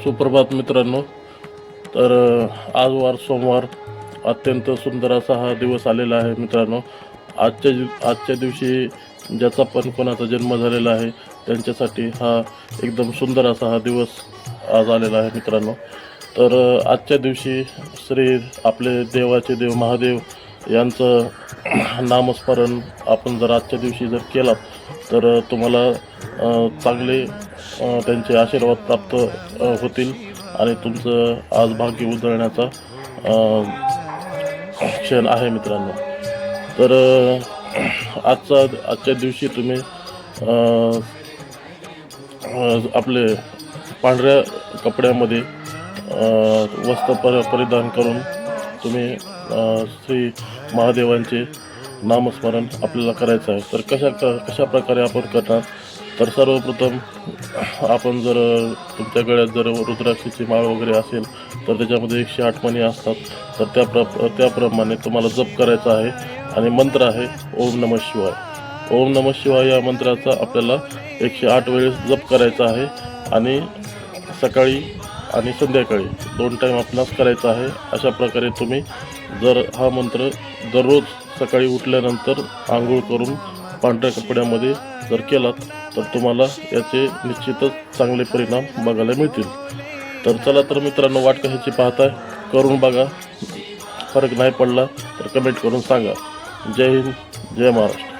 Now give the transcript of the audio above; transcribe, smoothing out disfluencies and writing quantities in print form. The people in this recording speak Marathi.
सुप्रभात मित्रांनो. तर आज वार सोमवार, अत्यंत सुंदर असा हा दिवस आलेला आहे मित्रांनो. आजच्या दिवशी ज्याचा पण कोणाचा जन्म झालेला आहे त्यांच्यासाठी हा एकदम सुंदर असा हा दिवस आज आलेला आहे मित्रांनो. तर आजच्या दिवशी आपले देवाचे देव महादेव यांचं नामस्मरण आपण जर आजच्या दिवशी जर केलात तर तुम्हाला चांगले त्यांचे आशीर्वाद प्राप्त होतील आणि तुमचं आज भाग्य उजळण्याचा क्षण आहे मित्रांनो. तर आजच्या दिवशी तुम्ही आपले पांढऱ्या कपड्यामध्ये वस्त्र परिधान करून तुम्ही श्री महादेवांचे नामस्मरण आपल्याला करायचं आहे. तर कशा प्रकारे आपण करणार, तर सर्वप्रथम आपण जर तुमच्या गळ्यात जर रुद्राक्षाची माळ वगैरे असेल तर त्याच्यामध्ये 108 मणी असतात. तर त्याप्रमाणे तुम्हाला जप करायचा आहे आणि मंत्र आहे ओम नमः शिवाय. ओम नमः शिवाय या मंत्राचा आपल्याला 108 वेळेस जप करायचा आहे आणि सकाळी आणि संध्याकाळी 2 टाईम आपणास करायचा आहे. अशा प्रकारे तुम्ही जर हा मंत्र दररोज सकाळी उठल्यानंतर आंघोळ करून पांढऱ्या कपड्यामध्ये जर केलात तर तुम्हाला याचे निश्चितच चांगले परिणाम बघायला मिळतील. तर चला तर मित्रांनो, वाट कशाची पाहताय, करून बघा. फरक नाही पडला तर कमेंट करून सांगा. जय हिंद, जय महाराष्ट्र.